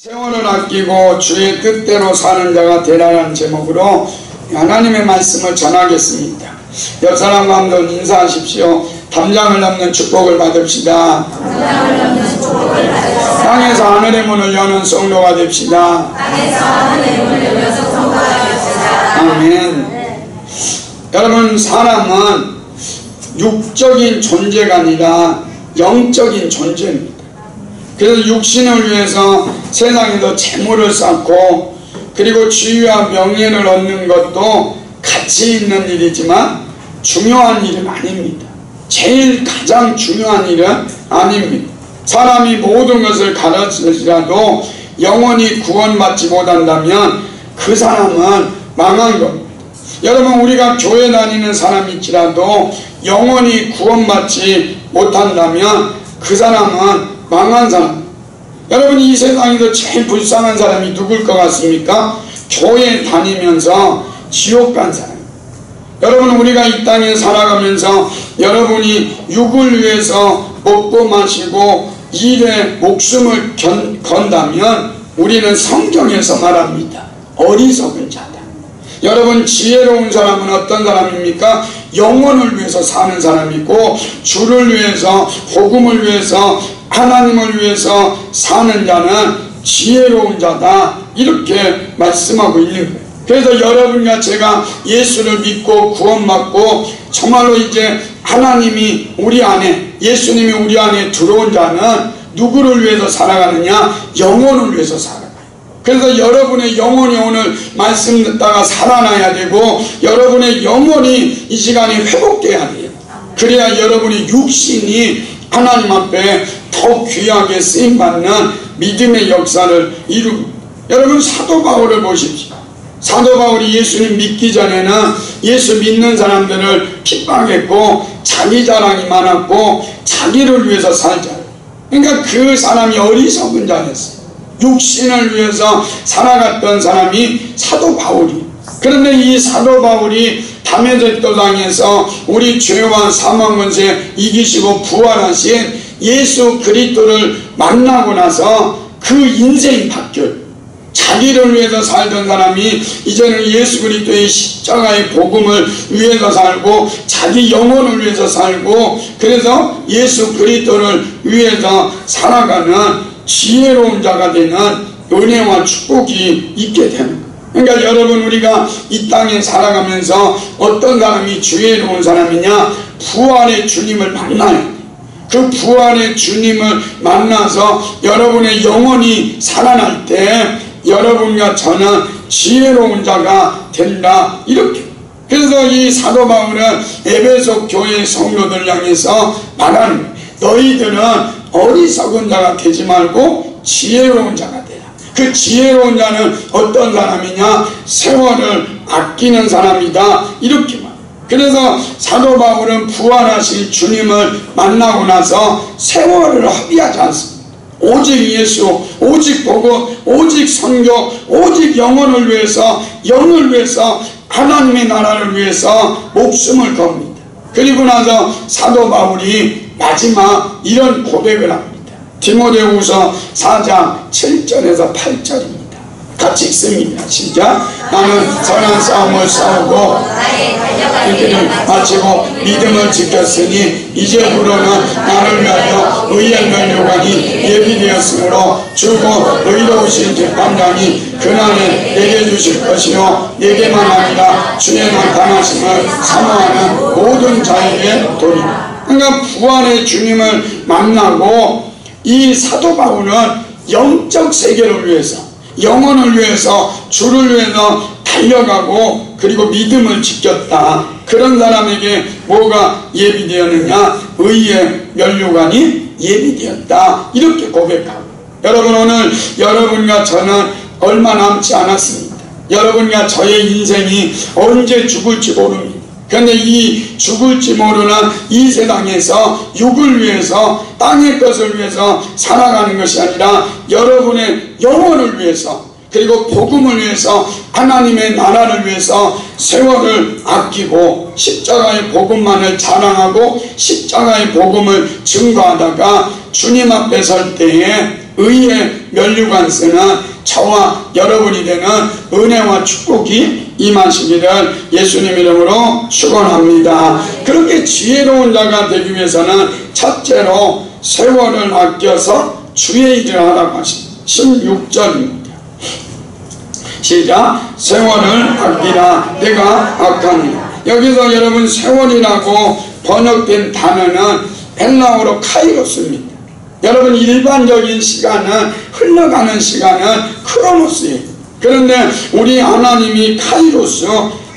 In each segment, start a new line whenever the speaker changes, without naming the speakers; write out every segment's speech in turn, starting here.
세월을 아끼고 주의 뜻대로 사는 자가 되라는 제목으로 하나님의 말씀을 전하겠습니다. 옆 사람과 한번 인사하십시오. 담장을 넘는 축복을 받읍시다. 땅에서 하늘의 문을 여는 성도가 됩시다. 아멘. 여러분, 사람은 육적인 존재가 아니라 영적인 존재입니다. 그래서 육신을 위해서 세상에도 재물을 쌓고 그리고 지위와 명예를 얻는 것도 가치 있는 일이지만 중요한 일은 아닙니다. 제일 가장 중요한 일은 아닙니다. 사람이 모든 것을 가졌을지라도 영원히 구원받지 못한다면 그 사람은 망한 겁니다. 여러분, 우리가 교회 다니는 사람일지라도 영원히 구원받지 못한다면 그 사람은 망한 사람. 여러분, 이 세상에서 제일 불쌍한 사람이 누굴 것 같습니까? 교회 다니면서 지옥 간 사람. 여러분, 우리가 이 땅에 살아가면서 여러분이 육을 위해서 먹고 마시고 일에 목숨을 건다면 우리는 성경에서 말합니다. 어리석은 자다. 여러분, 지혜로운 사람은 어떤 사람입니까? 영혼을 위해서 사는 사람이고 주를 위해서, 복음을 위해서, 하나님을 위해서 사는 자는 지혜로운 자다, 이렇게 말씀하고 있는 거예요. 그래서 여러분과 제가 예수를 믿고 구원받고 정말로 이제 하나님이 우리 안에, 예수님이 우리 안에 들어온 자는 누구를 위해서 살아가느냐? 영혼을 위해서 살아가요. 그래서 여러분의 영혼이 오늘 말씀 듣다가 살아나야 되고 여러분의 영혼이 이 시간에 회복돼야 돼요. 그래야 여러분의 육신이 하나님 앞에 더 귀하게 쓰임받는 믿음의 역사를 이루고. 여러분, 사도 바울을 보십시오. 사도 바울이 예수님 믿기 전에는 예수 믿는 사람들을 핍박했고 자기 자랑이 많았고 자기를 위해서 살잖아요. 그러니까 그 사람이 어리석은 자였어요. 육신을 위해서 살아갔던 사람이 사도 바울이. 그런데 이 사도 바울이 담에색 도상에서 우리 죄와 사망 권세 이기시고 부활하신 예수 그리스도를 만나고 나서 그 인생이 바뀌어요. 자기를 위해서 살던 사람이 이제는 예수 그리스도의 십자가의 복음을 위해서 살고 자기 영혼을 위해서 살고 그래서 예수 그리스도를 위해서 살아가는 지혜로운 자가 되는 은혜와 축복이 있게 되는 거예요. 그러니까 여러분, 우리가 이 땅에 살아가면서 어떤 사람이 지혜로운 사람이냐? 부활의 주님을 만나요. 그 부활의 주님을 만나서 여러분의 영혼이 살아날 때 여러분과 저는 지혜로운 자가 된다, 이렇게. 그래서 이 사도 바울은 에베소 교회 성도들 향해서 말하는 거예요. 너희들은 어리석은 자가 되지 말고 지혜로운 자가 되라. 그 지혜로운 자는 어떤 사람이냐? 세월을 아끼는 사람이다, 이렇게 말. 그래서 사도 바울은 부활하신 주님을 만나고 나서 세월을 허비하지 않습니다. 오직 예수, 오직 복음, 오직 선교, 오직 영혼을 위해서, 영을 위해서, 하나님의 나라를 위해서 목숨을 겁니다. 그리고 나서 사도 바울이 마지막 이런 고백을 합니다. 디모데후서 4장 7절에서 8절입니다. 같이 읽습니다. 시작. 나는 선한 싸움을 싸우고 그들을 마치고 믿음을 지켰으니 이제부로는 나를 위하여 의의 면류관이 예비되었으므로 주고 의로우신 재판장이 그날에 내게 주실 것이요 내게만 아니라 주의 나타나심을 사모하는 모든 자에게 도리라. 그러니까 부활의 주님을 만나고 이 사도 바울은 영적 세계를 위해서, 영혼을 위해서, 주를 위해서 달려가고 그리고 믿음을 지켰다. 그런 사람에게 뭐가 예비되었느냐? 의의 면류관이 예비되었다, 이렇게 고백하고. 여러분, 오늘 여러분과 저는 얼마 남지 않았습니다. 여러분과 저의 인생이 언제 죽을지 모릅니다. 그런데 이 죽을지 모르는 이 세상에서 육을 위해서, 땅의 것을 위해서 살아가는 것이 아니라 여러분의 영혼을 위해서, 그리고 복음을 위해서, 하나님의 나라를 위해서 세월을 아끼고 십자가의 복음만을 자랑하고 십자가의 복음을 증거하다가 주님 앞에 설 때에 의의 면류관 쓰는 저와 여러분이 되는 은혜와 축복이 임하시기를 예수님 이름으로 축원합니다. 그렇게 지혜로운 자가 되기 위해서는 첫째로 세월을 아껴서 주의 일을 하라고 하십니다. 16절입니다. 시작. 세월을 아끼라 내가 악하니라. 여기서 여러분 세월이라고 번역된 단어는 헬라어로 카이로스입니다. 여러분 일반적인 시간은 흘러가는 시간은 크로노스예요. 그런데 우리 하나님이 카이로스,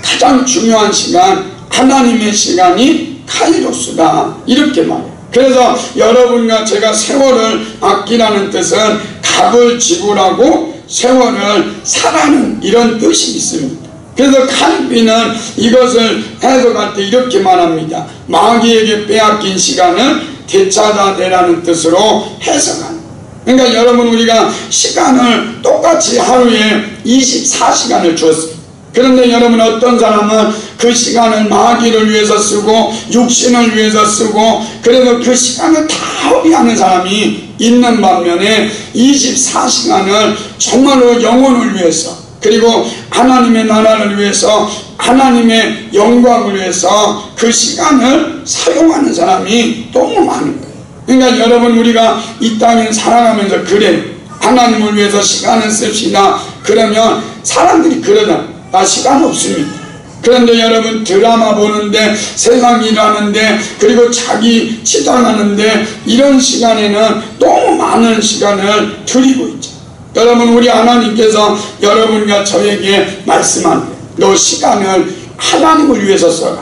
가장 중요한 시간, 하나님의 시간이 카이로스다 이렇게 말해요. 그래서 여러분과 제가 세월을 아끼라는 뜻은 값을 지불하고 세월을 사라는 이런 뜻이 있습니다. 그래서 칼빈은 이것을 해석할 때 이렇게 말합니다. 마귀에게 빼앗긴 시간을 되찾아내라는 뜻으로 해석합니다. 그러니까 여러분 우리가 시간을 똑같이 하루에 24시간을 주었습니다. 그런데 여러분 어떤 사람은 그 시간을 마귀를 위해서 쓰고 육신을 위해서 쓰고 그래서 그 시간을 다 허비하는 사람이 있는 반면에 24시간을 정말로 영혼을 위해서 그리고 하나님의 나라를 위해서 하나님의 영광을 위해서 그 시간을 사용하는 사람이 너무 많은 거예요. 그러니까 여러분 우리가 이 땅에 살아가면서 그래 하나님을 위해서 시간을 씁시다 그러면 사람들이 그러잖아요. 나 시간 없습니다. 그런데 여러분 드라마 보는데 세상 일하는데 그리고 자기 치장하는데 이런 시간에는 너무 많은 시간을 드리고 있죠. 여러분 우리 하나님께서 여러분과 저에게 말씀합니다. 너 시간을 하나님을 위해서 써라.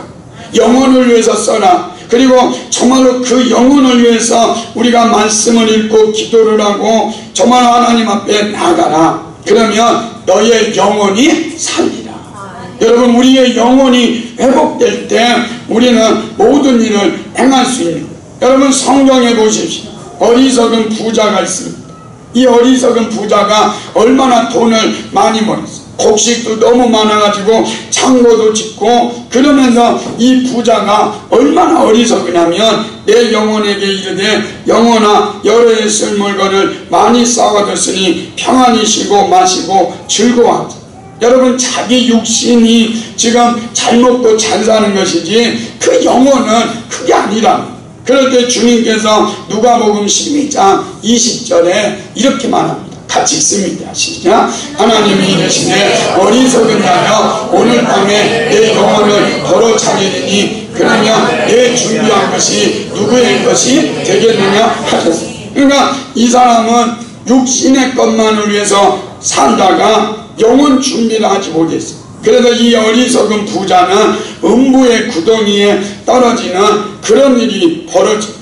영혼을 위해서 써라. 그리고 정말로 그 영혼을 위해서 우리가 말씀을 읽고 기도를 하고 정말 하나님 앞에 나가라. 그러면 너의 영혼이 살리라. 여러분 우리의 영혼이 회복될 때 우리는 모든 일을 행할 수 있는 거예요. 여러분 성경에 보십시오. 어리석은 부자가 있습니다. 이 어리석은 부자가 얼마나 돈을 많이 벌었어요. 곡식도 너무 많아가지고 창고도 짓고 그러면서 이 부자가 얼마나 어리석으냐면 내 영혼에게 이르되 영혼아 여러 해 쓸 물건을 많이 쌓아뒀으니 평안히 쉬고 마시고 즐거워하자. 여러분 자기 육신이 지금 잘 먹고 잘 사는 것이지 그 영혼은 그게 아니라 그럴 때 주님께서 누가복음 12장 20절에 이렇게 말합니다. 같이 읽습니다. 시작. 하나님이 이르시되 어리석은 자여 오늘 밤에 내 영혼을 벌어 차리리니 그러면 내 준비한 것이 누구의 것이 되겠느냐 하셨어요. 그러니까 이 사람은 육신의 것만을 위해서 살다가 영혼 준비를 하지 못했어요. 그래서 이 어리석은 부자는 음부의 구덩이에 떨어지는 그런 일이 벌어집니다.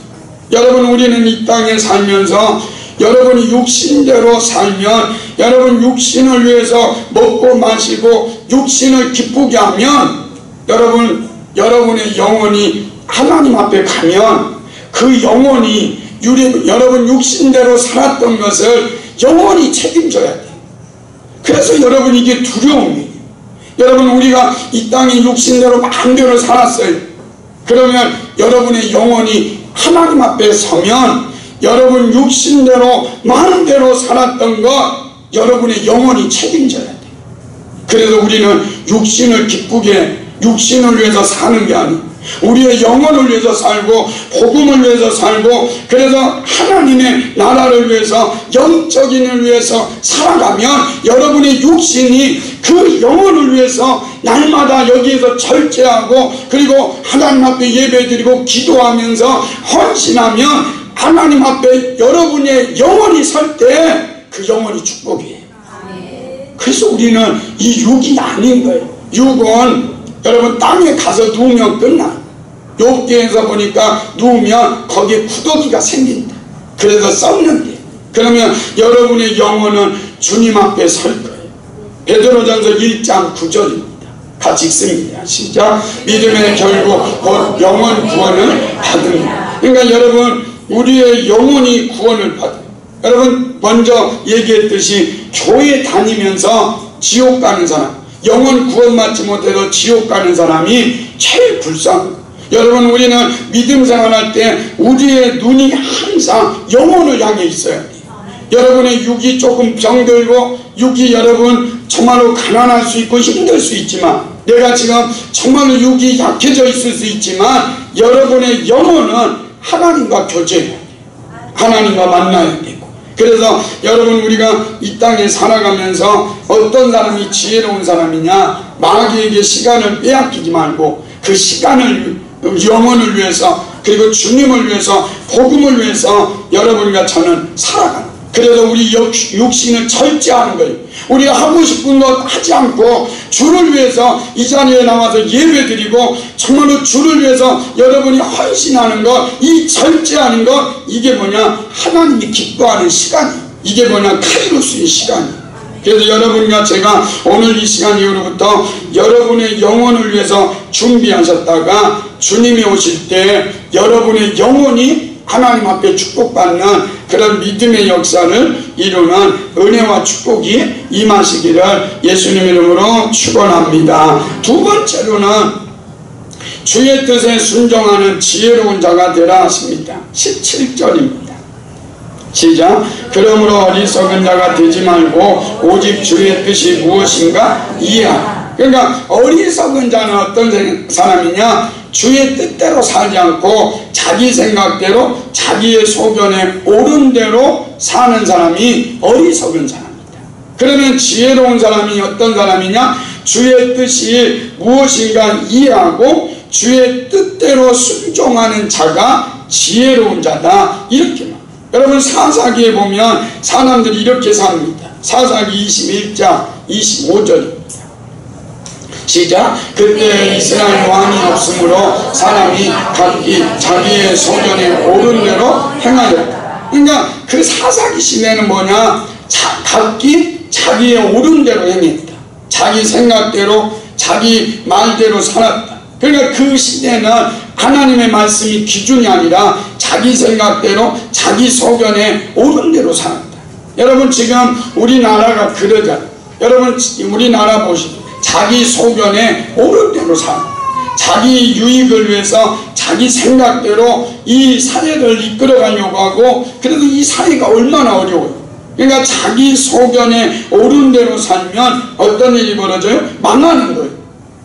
여러분 우리는 이 땅에 살면서 여러분이 육신대로 살면 여러분 육신을 위해서 먹고 마시고 육신을 기쁘게 하면 여러분의 영혼이 하나님 앞에 가면 그 영혼이 여러분 육신대로 살았던 것을 영혼이 책임져야 돼요. 그래서 여러분 이게 두려움이에요. 여러분 우리가 이 땅에 육신대로 마음대로 살았어요. 그러면 여러분의 영혼이 하나님 앞에 서면 여러분 육신대로 마음대로 살았던 것 여러분의 영혼이 책임져야 돼요. 그래서 우리는 육신을 기쁘게 육신을 위해서 사는 게 아니에요. 우리의 영혼을 위해서 살고 복음을 위해서 살고 그래서 하나님의 나라를 위해서 영적인 일을 위해서 살아가면 여러분의 육신이 그 영혼을 위해서 날마다 여기에서 절제하고 그리고 하나님 앞에 예배드리고 기도하면서 헌신하면 하나님 앞에 여러분의 영혼이 설 때 그 영혼이 축복이에요. 그래서 우리는 이 육이 아닌 거예요. 육은 여러분 땅에 가서 누우면 끝나. 욥기에서 보니까 누우면 거기에 구더기가 생긴다. 그래서 썩는데 그러면 여러분의 영혼은 주님 앞에 설 거예요. 베드로전서 1장 9절입니다. 같이 읽습니다. 시작. 믿음의 결국 곧 영혼 구원을 받습니다. 그러니까 여러분 우리의 영혼이 구원을 받아요. 여러분 먼저 얘기했듯이 교회 다니면서 지옥 가는 사람 영혼 구원 받지 못해서 지옥 가는 사람이 제일 불쌍해요. 여러분 우리는 믿음 생활할 때 우리의 눈이 항상 영혼을 향해 있어야 돼요. 여러분의 육이 조금 병들고 육이 여러분 정말로 가난할 수 있고 힘들 수 있지만, 내가 지금 정말로 육이 약해져 있을 수 있지만, 여러분의 영혼은 하나님과 교제해야 돼요. 하나님과 만나야 되고. 그래서 여러분, 우리가 이 땅에 살아가면서 어떤 사람이 지혜로운 사람이냐, 마귀에게 시간을 빼앗기지 말고 그 시간을 영혼을 위해서, 그리고 주님을 위해서, 복음을 위해서 여러분과 저는 살아가는. 그래서 우리 육신을 절제하는 거예요. 우리가 하고 싶은 것 하지 않고 주를 위해서 이 자리에 나와서 예배드리고 정말로 주를 위해서 여러분이 헌신하는 것, 이 절제하는 것, 이게 뭐냐, 하나님이 기뻐하는 시간이에요. 이게 뭐냐, 카이로스의 시간이에요. 그래서 여러분과 제가 오늘 이 시간 이후로부터 여러분의 영혼을 위해서 준비하셨다가 주님이 오실 때 여러분의 영혼이 하나님 앞에 축복받는 그런 믿음의 역사를 이루는 은혜와 축복이 임하시기를 예수님 이름으로 축원합니다. 두 번째로는 주의 뜻에 순종하는 지혜로운 자가 되라 하십니다. 17절입니다. 시작. 그러므로 어리석은 자가 되지 말고 오직 주의 뜻이 무엇인가 이해하라. 그러니까 어리석은 자는 어떤 사람이냐, 주의 뜻대로 살지 않고 자기 생각대로 자기의 소견에 옳은 대로 사는 사람이 어리석은 사람입니다. 그러면 지혜로운 사람이 어떤 사람이냐, 주의 뜻이 무엇인가 이해하고 주의 뜻대로 순종하는 자가 지혜로운 자다, 이렇게 말합니다. 여러분, 사사기에 보면 사람들이 이렇게 삽니다. 사사기 21장 25절입니다. 시작. 그때 이스라엘 왕이 없으므로 사람이 각기 자기의 소견에 옳은 대로 행하였다. 그러니까 그 사사기 시대는 뭐냐, 각기 자기의 옳은 대로 행했다. 자기 생각대로 자기 말대로 살았다. 그러니까 그 시대는 하나님의 말씀이 기준이 아니라 자기 생각대로 자기 소견에 옳은 대로 살았다. 여러분, 지금 우리나라가 그러잖아요. 여러분, 우리나라 보시죠. 자기 소견에 옳은 대로 살아. 자기 유익을 위해서 자기 생각대로 이 사회를 이끌어가려고 하고, 그래도 이 사회가 얼마나 어려워요. 그러니까 자기 소견에 옳은 대로 살면 어떤 일이 벌어져요? 망하는 거예요.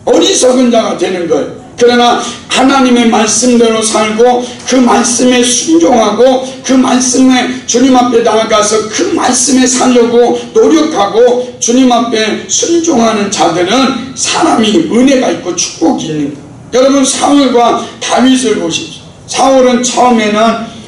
어리석은 자가 되는 거예요. 그러나 하나님의 말씀대로 살고 그 말씀에 순종하고 그 말씀에 주님 앞에 나아가서 그 말씀에 살려고 노력하고 주님 앞에 순종하는 자들은 사람이 은혜가 있고 축복이 있는 거예요. 여러분, 사울과 다윗을 보십시오. 사울은 처음에는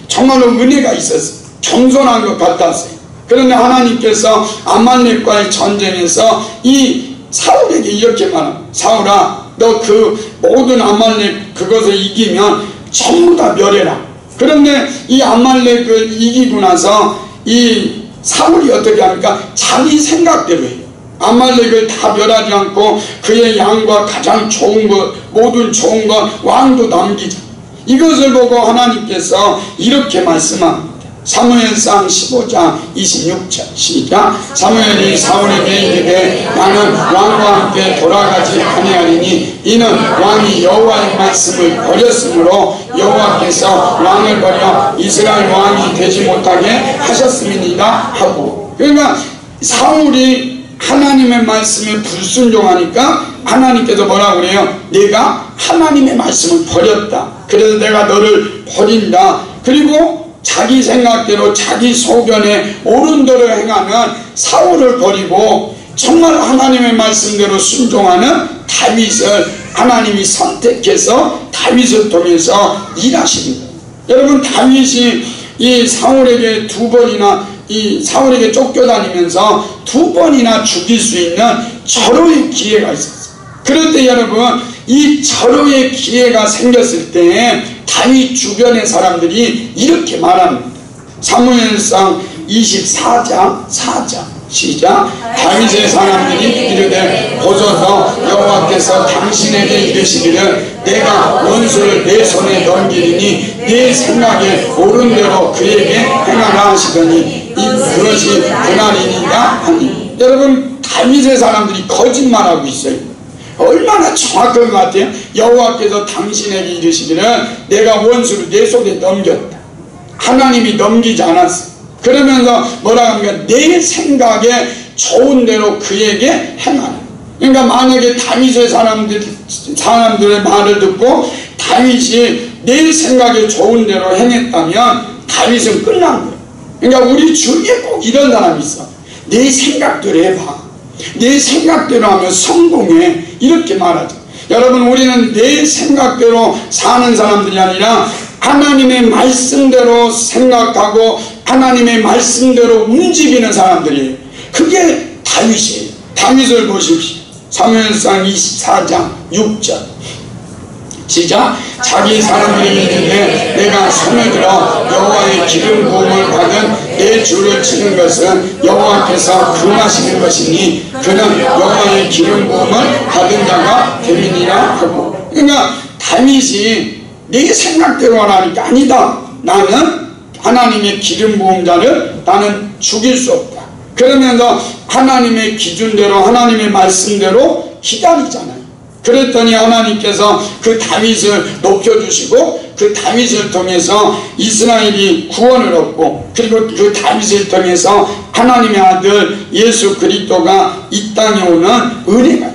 정말로 은혜가 있었어요. 겸손한 것 같았어요. 그런데 하나님께서 아말렉과의 전쟁에서 이 사울에게 이렇게 말합니다. 사울아, 너 그 모든 아말렉 그것을 이기면 전부 다 멸해라. 그런데 이 아말렉을 이기고 나서 이 사울이 어떻게 합니까? 자기 생각대로 해요. 아말렉을 다 멸하지 않고 그의 양과 가장 좋은 것, 모든 좋은 것 왕도 남기자. 이것을 보고 하나님께서 이렇게 말씀합니다. 사무엘상 15장 26절 시작. 사무엘이 사울에게 이르되 나는 왕과 함께 돌아가지 아니하리니 이는 왕이 여호와의 말씀을 버렸으므로 여호와께서 왕을 버려 이스라엘 왕이 되지 못하게 하셨음이니라 하고. 그러니까 사울이 하나님의 말씀에 불순종하니까 하나님께서 뭐라고 그래요? 내가 하나님의 말씀을 버렸다. 그래서 내가 너를 버린다. 그리고 자기 생각대로 자기 소견에 옳은 대로 행하는 사울을 버리고 정말 하나님의 말씀대로 순종하는 다윗을 하나님이 선택해서 다윗을 통해서 일하시는 거예요. 여러분, 다윗이 이 사울에게 두 번이나 이 사울에게 쫓겨다니면서 두 번이나 죽일 수 있는 절호의 기회가 있었어요. 그럴 때 여러분, 이 절호의 기회가 생겼을 때 다윗 주변의 사람들이 이렇게 말합니다. 사무엘상 24장 4절 시작. 다윗의 사람들이 이르되 보소서 여호와께서 당신에게 이르시기를 내가 원수를 내 손에 넘기리니 내 생각에 옳은 대로 그에게 행하라 하시더니 그것이 그날이니까 하니. 여러분, 다윗의 사람들이 거짓말하고 있어요. 얼마나 정확한 것 같아요. 여호와께서 당신에게 이르시기를 내가 원수를 내 손에 넘겼다. 하나님이 넘기지 않았어. 그러면서 뭐라 합니까? 내 생각에 좋은 대로 그에게 행하라. 그러니까 만약에 다윗의 사람들의 말을 듣고 다윗이 내 생각에 좋은 대로 행했다면 다윗은 끝난 거예요. 그러니까 우리 주위에 꼭 이런 사람이 있어. 내 생각대로 해봐. 내 생각대로 하면 성공해. 이렇게 말하죠. 여러분, 우리는 내 생각대로 사는 사람들이 아니라 하나님의 말씀대로 생각하고 하나님의 말씀대로 움직이는 사람들이에요. 그게 다윗이에요. 다윗을 보십시오. 사무엘상 24장 6절 시작. 자기 사람들이 있는데 내가 손을 들어 여호와의 기름 부음을 받은 내 주를 치는 것은 여호와께서 금하시는 것이니 그는 여호와의 기름 부음을 받은 자가 됨이니라 하고. 그러니까 다윗이 내 생각대로 하라니까 아니다. 나는 하나님의 기름 부음자를 나는 죽일 수 없다. 그러면서 하나님의 기준대로 하나님의 말씀대로 기다리잖아요. 그랬더니 하나님께서 그 다윗을 높여주시고 그 다윗을 통해서 이스라엘이 구원을 얻고 그리고 그 다윗을 통해서 하나님의 아들 예수 그리스도가 이 땅에 오는 은혜가.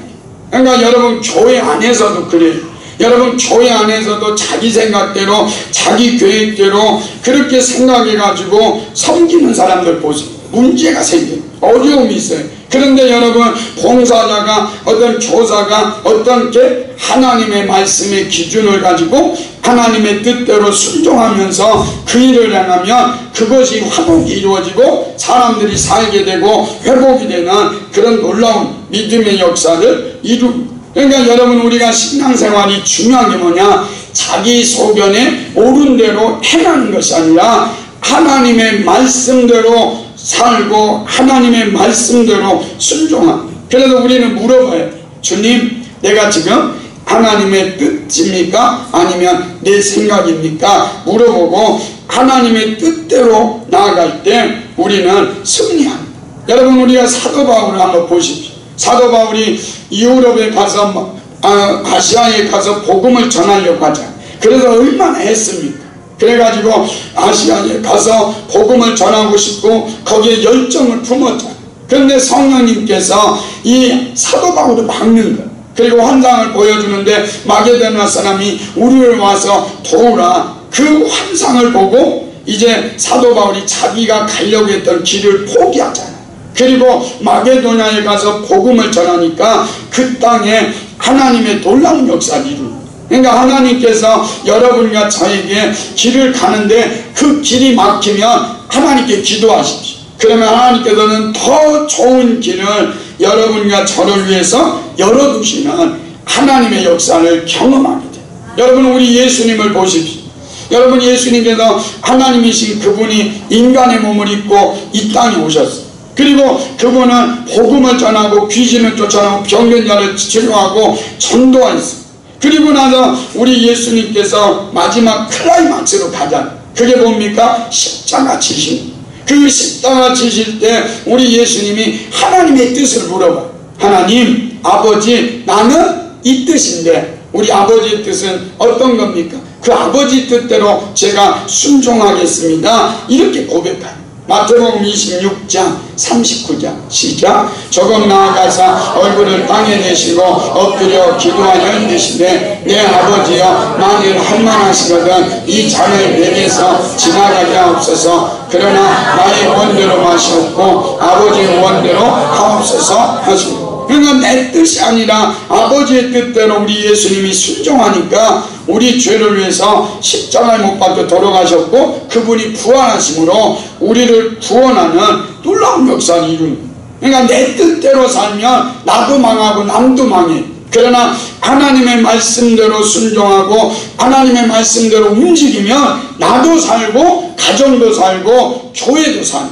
그러니까 여러분, 교회 안에서도 그래요. 여러분, 교회 안에서도 자기 생각대로 자기 계획대로 그렇게 생각해가지고 섬기는 사람들 보세요. 문제가 생겨요. 어려움이 있어요. 그런데 여러분, 봉사자가 어떤 교사가 어떻게 하나님의 말씀의 기준을 가지고 하나님의 뜻대로 순종하면서 그 일을 행하면 그것이 화목이 이루어지고 사람들이 살게 되고 회복이 되는 그런 놀라운 믿음의 역사를 이룹니다. 그러니까 여러분, 우리가 신앙생활이 중요한 게 뭐냐? 자기 소견에 옳은 대로 행하는 것이 아니라 하나님의 말씀대로 살고 하나님의 말씀대로 순종하는. 그래서 우리는 물어봐야 돼. 주님, 내가 지금 하나님의 뜻입니까? 아니면 내 생각입니까? 물어보고 하나님의 뜻대로 나아갈 때 우리는 승리합니다. 여러분, 우리가 사도 바울을 한번 보십시오. 사도 바울이 유럽에 가서 아시아에 가서 복음을 전하려고 하잖아요. 그래서 얼마나 했습니까? 그래가지고 아시아에 가서 복음을 전하고 싶고 거기에 열정을 품었잖아요. 그런데 성령님께서 이 사도 바울을 막는 거예요. 그리고 환상을 보여주는데 마게도냐 사람이 우리를 와서 도우라. 그 환상을 보고 이제 사도 바울이 자기가 가려고 했던 길을 포기하잖아요. 그리고 마게도냐에 가서 복음을 전하니까 그 땅에 하나님의 놀라운 역사를 이루고. 그러니까 하나님께서 여러분과 저에게 길을 가는데 그 길이 막히면 하나님께 기도하십시오. 그러면 하나님께서는 더 좋은 길을 여러분과 저를 위해서 열어두시는 하나님의 역사를 경험하게 돼요. 여러분, 우리 예수님을 보십시오. 여러분, 예수님께서 하나님이신 그분이 인간의 몸을 입고 이 땅에 오셨어요. 그리고 그분은 복음을 전하고 귀신을 쫓아내고 병변자를 치료하고 전도하였어요. 그리고 나서 우리 예수님께서 마지막 클라이막스로 가잖아요. 그게 뭡니까? 십자가 지심. 그 십자가 지실 때 우리 예수님이 하나님의 뜻을 물어봐. 하나님, 아버지, 나는 이 뜻인데 우리 아버지의 뜻은 어떤 겁니까? 그 아버지 뜻대로 제가 순종하겠습니다. 이렇게 고백합니다. 마태복음 26장 39절 시작. 조금 나아가서 얼굴을 땅에 내시고 엎드려 기도하여 이르시되 내 아버지여, 만일 할만하시거든 이 잔을 내게서 지나가게 하옵소서. 그러나 나의 원대로 마시옵고 아버지의 원대로 하옵소서 하시고. 그러니까 내 뜻이 아니라 아버지의 뜻대로 우리 예수님이 순종하니까 우리 죄를 위해서 십자가에 못 박혀 돌아가셨고 그분이 부활하심으로 우리를 구원하는 놀라운 역사를 이루는. 그러니까 내 뜻대로 살면 나도 망하고 남도 망해. 그러나 하나님의 말씀대로 순종하고 하나님의 말씀대로 움직이면 나도 살고 가정도 살고 교회도 살고.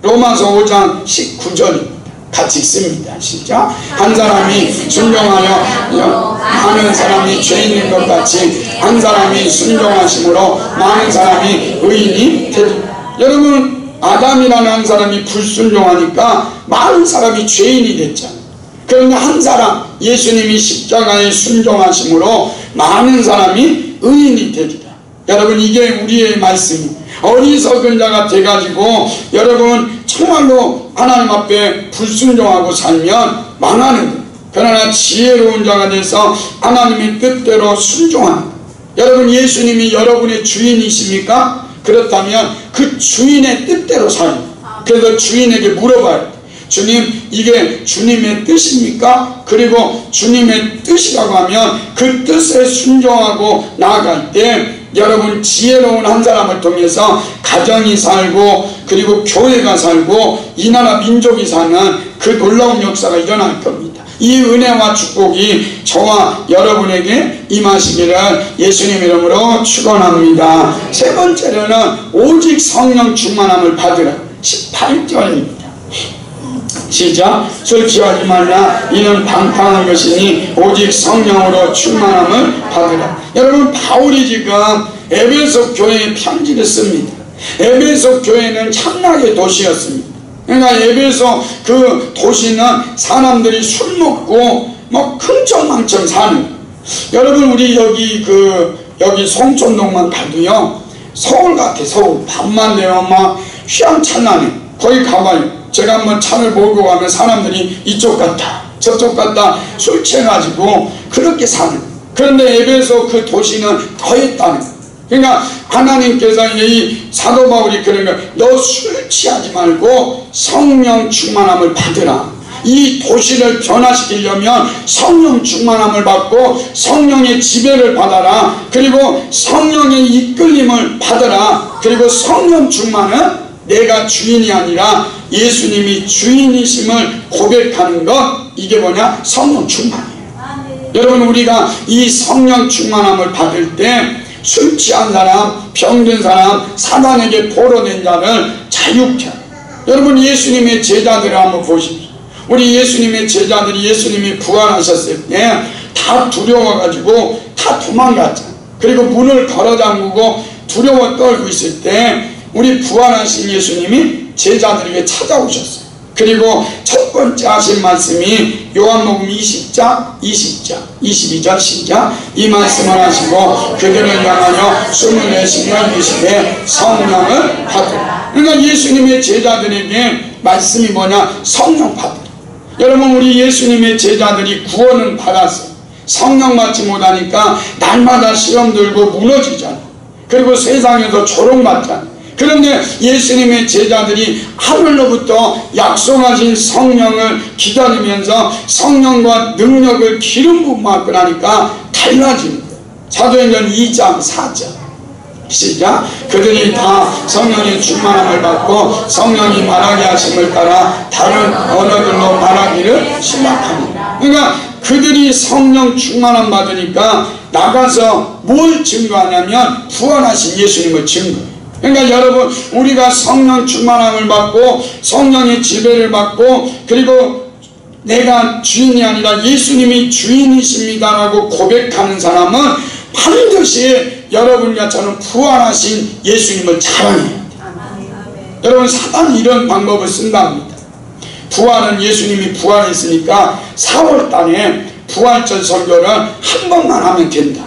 로마서 5장 19절입니다. 같이 읽습니다. 시작. 한 사람이 순종하여 많은 사람이 죄 있는 것 같이 한 사람이 순종하심으로 많은 사람이 의인이 되리라. 여러분, 아담이라는 한 사람이 불순종하니까 많은 사람이 죄인이 됐잖아요. 그런데 한 사람, 예수님이 십자가에 순종하심으로 많은 사람이 의인이 되리라. 여러분, 이게 우리의 말씀이. 어리석은 자가 돼가지고 여러분 정말로 하나님 앞에 불순종하고 살면 망하는 거예요. 그러나 지혜로운 자가 돼서 하나님의 뜻대로 순종하는 거예요. 여러분 예수님이 여러분의 주인이십니까? 그렇다면 그 주인의 뜻대로 살아요. 그래서 주인에게 물어봐요. 주님, 이게 주님의 뜻입니까? 그리고 주님의 뜻이라고 하면 그 뜻에 순종하고 나아갈 때 여러분 지혜로운 한 사람을 통해서 가정이 살고 그리고 교회가 살고 이 나라 민족이 사는 그 놀라운 역사가 일어날 겁니다. 이 은혜와 축복이 저와 여러분에게 임하시기를 예수님 이름으로 축원합니다. 세 번째로는 오직 성령 충만함을 받으라. 18절입니다. 시작. 술 취하지 말라. 이는 방탕한 것이니 오직 성령으로 충만함을 받으라. 여러분 바울이 지금 에베소 교회에 편지를 씁니다. 에베소 교회는 창락의 도시였습니다. 그러니까 에베소 그 도시는 사람들이 술 먹고 뭐 흥청망청 사는. 여러분 우리 여기 송촌동만 가도요 서울 같아. 서울 밤만 되면 막 휘황찬란해. 거기 가봐요. 제가 한번 차를 몰고 가면 사람들이 이쪽 갔다 저쪽 갔다 술 취해가지고 그렇게 사는. 그런데 에베소 그 도시는 더 있다는 거예요. 그러니까 하나님께서 이 사도 바울이 그러니까 너 술 취하지 말고 성령 충만함을 받으라. 이 도시를 변화시키려면 성령 충만함을 받고 성령의 지배를 받아라. 그리고 성령의 이끌림을 받아라. 그리고 성령 충만은 내가 주인이 아니라 예수님이 주인이심을 고백하는 것, 이게 뭐냐? 성령 충만이에요. 여러분 우리가 이 성령 충만함을 받을 때 술 취한 사람, 병든 사람, 사단에게 포로된 자를 자유케 하라. 여러분 예수님의 제자들을 한번 보십시오. 우리 예수님의 제자들이 예수님이 부활하셨을 때 다 두려워가지고 다 도망갔잖아요. 그리고 문을 걸어 잠그고 두려워 떨고 있을 때 우리 부활하신 예수님이 제자들에게 찾아오셨어요. 그리고 첫 번째 하신 말씀이 요한복음 20장 22절 시작. 이 말씀을 하시고 그들을 향하여 숨을 내쉬며 이르시되 성령을 받으라. 그러니까 예수님의 제자들에게 말씀이 뭐냐? 성령 받으라. 여러분 우리 예수님의 제자들이 구원은 받았어요. 성령 받지 못하니까 날마다 시험 들고 무너지잖아요. 그리고 세상에서 조롱받잖아요. 그런데 예수님의 제자들이 하늘로부터 약속하신 성령을 기다리면서 성령과 능력을 기름 부음 받고 나니까 달라진 거예요. 사도행전 2장 4절 시작. 그들이 다 성령의 충만함을 받고 성령이 말하게 하심을 따라 다른 언어들로 말하기를 시작합니다. 그러니까 그들이 성령 충만함 받으니까 나가서 뭘 증거하냐면 부활하신 예수님을 증거해요. 그러니까 여러분 우리가 성령 충만함을 받고 성령의 지배를 받고 그리고 내가 주인이 아니라 예수님이 주인이십니다라고 고백하는 사람은 반드시 여러분과 저는 부활하신 예수님을 자랑해야 돼요. 여러분 사단이 이런 방법을 쓴답니다. 부활은 예수님이 부활했으니까 4월달에 부활절 설교를 한 번만 하면 된다.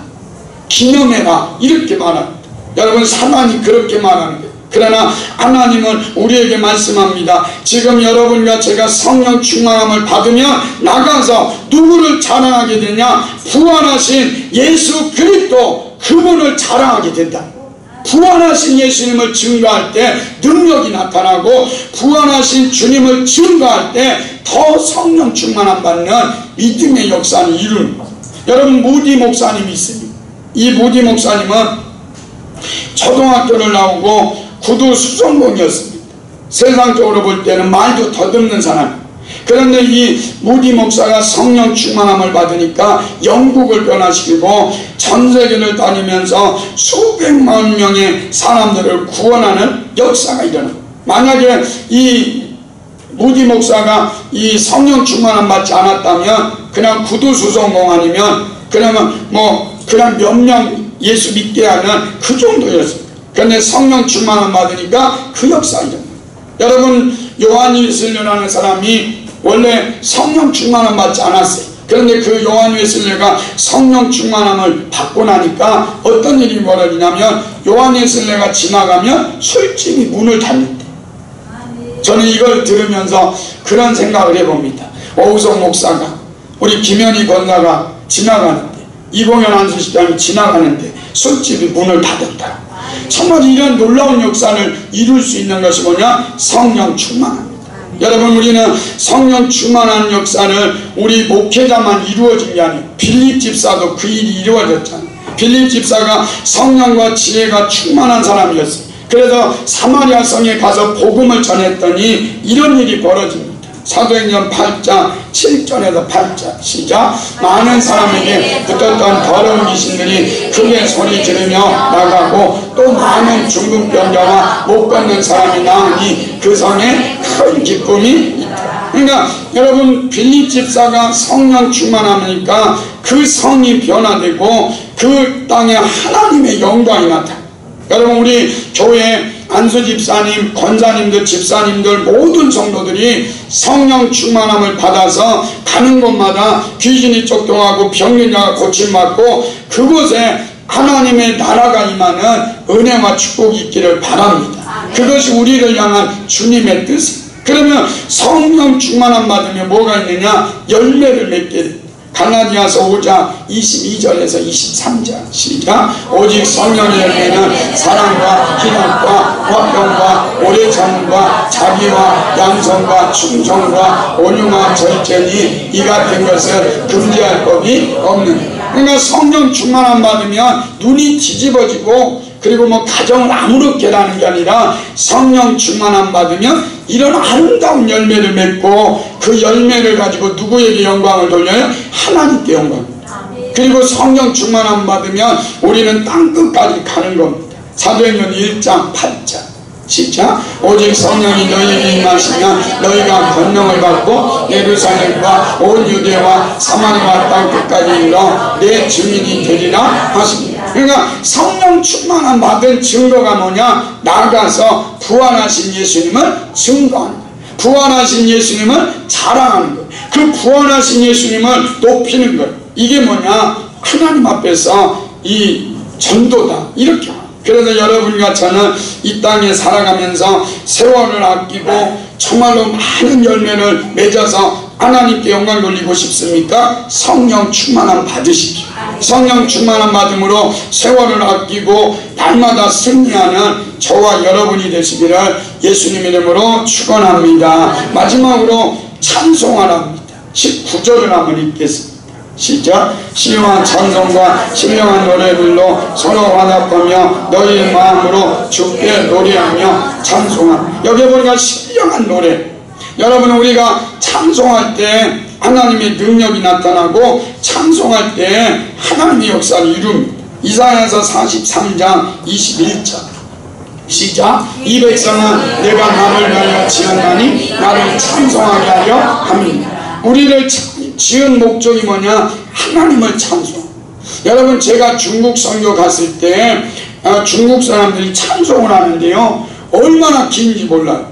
기념해라 이렇게 말합니다. 여러분 사단이 그렇게 말하는 거예요. 그러나 하나님은 우리에게 말씀합니다. 지금 여러분과 제가 성령 충만함을 받으면 나가서 누구를 자랑하게 되냐? 부활하신 예수 그리스도 그분을 자랑하게 된다. 부활하신 예수님을 증거할 때 능력이 나타나고 부활하신 주님을 증거할 때 더 성령 충만함 받는 믿음의 역사는 이루는 거예요. 여러분 무디 목사님이 있습니다. 이 무디 목사님은 초등학교를 나오고 구두 수성공이었습니다. 세상적으로 볼 때는 말도 더듬는 사람. 그런데 이 무디 목사가 성령 충만함을 받으니까 영국을 변화시키고 전 세계를 다니면서 수백만 명의 사람들을 구원하는 역사가 일어납니다. 만약에 이 무디 목사가 이 성령 충만함 받지 않았다면 그냥 구두 수성공 아니면 그러면 뭐 그냥 몇 명 예수 믿게 하는 그 정도였습니다. 그런데 성령 충만함 받으니까 그 역사가 일어납니다. 여러분 요한 웨슬리라는 사람이 원래 성령 충만함 받지 않았어요. 그런데 그 요한 웨슬레가 성령 충만함을 받고 나니까 어떤 일이 벌어지냐면 요한 웨슬레가 지나가면 술집이 문을 닫는데, 저는 이걸 들으면서 그런 생각을 해봅니다. 오우성 목사가, 우리 김현희 권사가 지나가는데, 이공연 안수식장이 지나가는데 술집이 문을 닫았다. 정말 이런 놀라운 역사를 이룰 수 있는 것이 뭐냐? 성령 충만함. 여러분, 우리는 성령 충만한 역사를 우리 목회자만 이루어진 게 아니에요. 빌립 집사도 그 일이 이루어졌잖아요. 빌립 집사가 성령과 지혜가 충만한 사람이었어요. 그래서 사마리아 성에 가서 복음을 전했더니 이런 일이 벌어집니다. 사도행전 8장 7절에서 8절 시작. 많은 사람에게 붙었던 더러운 귀신들이 크게 소리 지르며 나가고 또 많은 중풍병자와 못 걷는 사람이 나으니 그 성에 큰 기쁨이 있다. 그러니까 여러분, 빌립 집사가 성령 충만하니까 그 성이 변화되고 그 땅에 하나님의 영광이 나타나. 여러분, 우리 교회 안수 집사님, 권사님들, 집사님들 모든 성도들이 성령 충만함을 받아서 가는 곳마다 귀신이 쫓겨나고 병리자가 고침받고 그곳에 하나님의 나라가 임하는 은혜와 축복이 있기를 바랍니다. 그것이 우리를 향한 주님의 뜻입니다. 그러면 성령 충만함 받으면 뭐가 있느냐? 열매를 맺게 됩니다. 갈라디아서 5장 22절에서 23절 시작. 오직 성령의 열매는 사랑과 희락과 화평과 오래 참음과 자비와 양성과 충성과 온유와 절제니 이 같은 것을 금지할 법이 없는. 그러니까 성령 충만함 받으면 눈이 뒤집어지고, 그리고 뭐 가정을 아무렇게라는 게 아니라 성령 충만함 받으면 이런 아름다운 열매를 맺고, 그 열매를 가지고 누구에게 영광을 돌려요? 하나님께 영광. 그리고 성령 충만함 받으면 우리는 땅끝까지 가는 겁니다. 사도행전 1장 8절 시작. 오직 성령이 너희에게 임하시면 너희가 권능을 받고 예루살렘과 온 유대와 사마리아 땅끝까지 이르러 내 증인이 되리라 하십니다. 그러니까 성령 충만함 받은 증거가 뭐냐? 나가서 부활하신 예수님을 증거하는 거예요. 부활하신 예수님을 자랑하는 거예요. 그 부활하신 예수님을 높이는 거예요. 이게 뭐냐? 하나님 앞에서 이 전도다, 이렇게. 그래서 여러분과 저는 이 땅에 살아가면서 세월을 아끼고 정말로 많은 열매를 맺어서 하나님께 영광 돌리고 싶습니까? 성령 충만함 받으십시오. 성령 충만함 받음으로 세월을 아끼고 날마다 승리하는 저와 여러분이 되시기를 예수님 이름으로 축원합니다. 마지막으로 찬송하랍니다. 19절을 한번 읽겠습니다. 시작. 시요한 찬송과 신령한 노래들로 서로 화답하며 너희의 마음으로 주께 노래하며 찬송하라. 여기 보니까 신령한 노래. 여러분, 우리가 찬송할 때 하나님의 능력이 나타나고 찬송할 때 하나님의 역사를 이룹니다. 이사야서 43장 21절 시작. 이 백성은 내가 나를 위하여 지었나니 나를 찬송하게 하려 함이니라. 우리를 지은 목적이 뭐냐? 하나님을 찬송. 여러분, 제가 중국 선교 갔을 때 중국 사람들이 찬송을 하는데요, 얼마나 긴지 몰라요.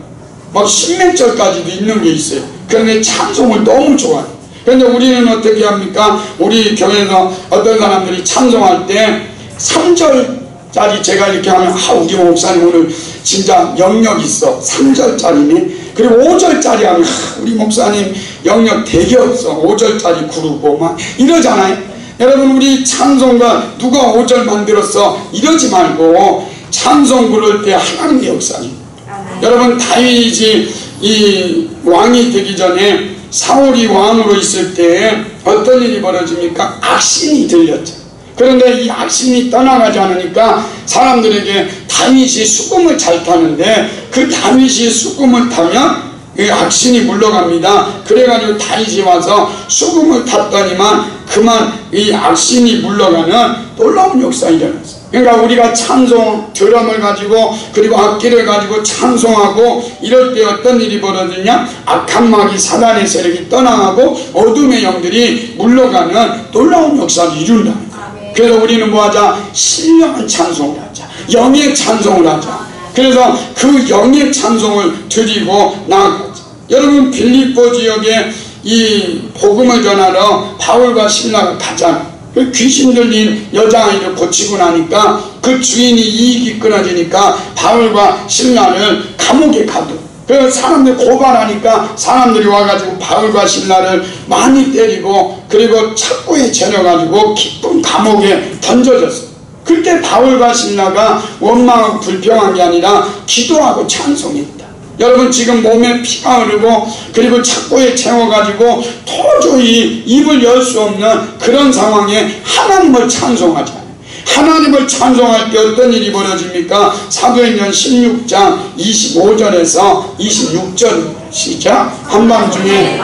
막 십몇 절까지도 있는 게 있어요. 그런데 찬송을 너무 좋아해요. 그런데 우리는 어떻게 합니까? 우리 교회에서 어떤 사람들이 찬송할 때 3절짜리 제가 이렇게 하면 우리 목사님 오늘 진짜 영역 있어. 3절짜리네. 그리고 5절짜리 하면 우리 목사님 영역 되게 없어. 5절짜리 구르고 막 이러잖아요. 여러분, 우리 찬송가 누가 5절 만들었어 이러지 말고 찬송 부를 때 하나님의 역사입니다. 여러분, 다윗이 이 왕이 되기 전에 사울이 왕으로 있을 때 어떤 일이 벌어집니까? 악신이 들렸죠. 그런데 이 악신이 떠나가지 않으니까 사람들에게 다윗이 수금을 잘 타는데 그 다윗이 수금을 타면 이 악신이 물러갑니다. 그래가지고 다윗이 와서 수금을 탔더니만 그만 이 악신이 물러가는 놀라운 역사가 일어났어요. 그러니까 우리가 찬송, 드럼을 가지고 그리고 악기를 가지고 찬송하고 이럴 때 어떤 일이 벌어지냐? 악한 마귀 사단의 세력이 떠나가고 어둠의 영들이 물러가는 놀라운 역사를 이룬다. 그래서 우리는 뭐하자? 신령한 찬송을 하자. 영의 찬송을 하자. 그래서 그 영의 찬송을 드리고 나아가자. 여러분, 빌립보 지역에 이 복음을 전하러 바울과 실라가 가잖아. 그 귀신 들린 여자아이를 고치고 나니까 그 주인이 이익이 끊어지니까 바울과 실라를 감옥에 가둬. 그 사람들 고발하니까 사람들이 와가지고 바울과 실라를 많이 때리고 그리고 착고에 채려가지고 깊은 감옥에 던져졌어. 그때 바울과 실라가 원망하고 불평한 게 아니라 기도하고 찬송했다. 여러분 지금 몸에 피가 흐르고 그리고 착고에 채워가지고 도저히 입을 열 수 없는 그런 상황에 하나님을 찬송하잖아요. 하나님을 찬송할 때 어떤 일이 벌어집니까? 사도행전 16장 25절에서 26절 시작. 한밤중에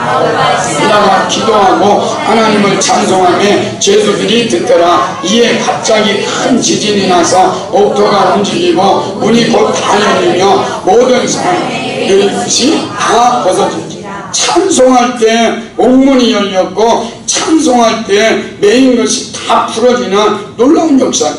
일어나 기도하고 하나님을 찬송하며 제수들이 듣더라. 이에 갑자기 큰 지진이 나서 옥토가 움직이고 문이 곧 다 열리며 모든 사람들이 다 벗어졌지. 찬송할 때 옥문이 열렸고 찬송할 때 매인 것이 다 풀어지는 놀라운 역사.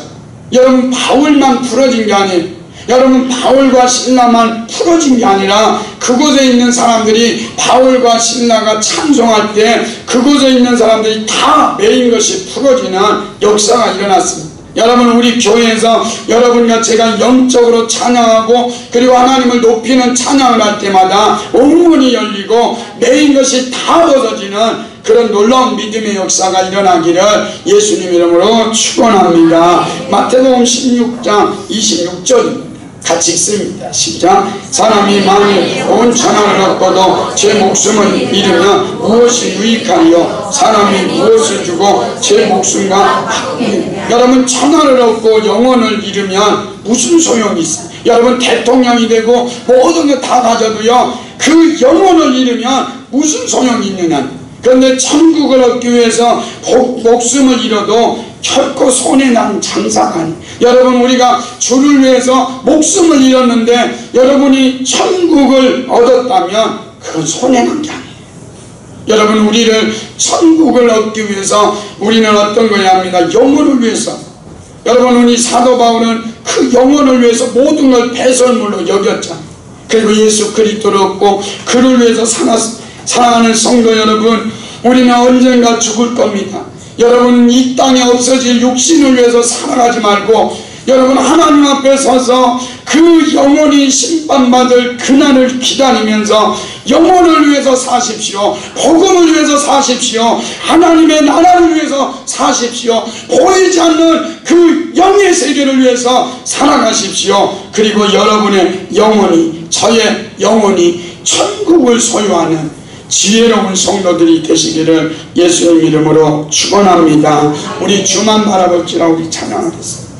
여러분 바울만 풀어진 게 아니에요. 여러분 바울과 실라만 풀어진 게 아니라 그곳에 있는 사람들이 바울과 실라가 찬송할 때 그곳에 있는 사람들이 다 매인 것이 풀어지는 역사가 일어났습니다. 여러분 우리 교회에서 여러분과 제가 영적으로 찬양하고 그리고 하나님을 높이는 찬양을 할 때마다 옥문이 열리고 매인 것이 다 벗어지는 그런 놀라운 믿음의 역사가 일어나기를 예수님 이름으로 축원합니다. 마태복음 16장 26절입니다. 같이 읽습니다. 시작. 사람이 만일 온 천하를 얻고도 제 목숨을 잃으면 무엇이 유익하리요? 사람이 무엇을 주고 제 목숨과 여러분 천하를 얻고 영혼을 잃으면 무슨 소용이 있어요? 여러분 대통령이 되고 모든 거 다 가져도요 그 영혼을 잃으면 무슨 소용이 있느냐. 그런데 천국을 얻기 위해서 목숨을 잃어도 결코 손해난 장사가 아니에요. 여러분 우리가 주를 위해서 목숨을 잃었는데 여러분이 천국을 얻었다면 그건 손해난 게 아니에요. 여러분 우리를 천국을 얻기 위해서 우리는 어떤 거야 합니다. 영혼을 위해서. 여러분 우리 사도 바울은 그 영혼을 위해서 모든 걸 배설물로 여겼잖아요. 그리고 예수 그리스도를 얻고 그를 위해서 사랑하는 성도 여러분, 우리는 언젠가 죽을 겁니다. 여러분 이 땅에 없어질 육신을 위해서 살아가지 말고 여러분 하나님 앞에 서서 그 영혼이 심판받을 그날을 기다리면서 영혼을 위해서 사십시오. 복음을 위해서 사십시오. 하나님의 나라를 위해서 사십시오. 보이지 않는 그 영의 세계를 위해서 살아가십시오. 그리고 여러분의 영혼이, 저의 영혼이 천국을 소유하는 지혜로운 성도들이 되시기를 예수님 이름으로 축원합니다. 우리 주만 바라볼지라 우리 찬양하겠습니다.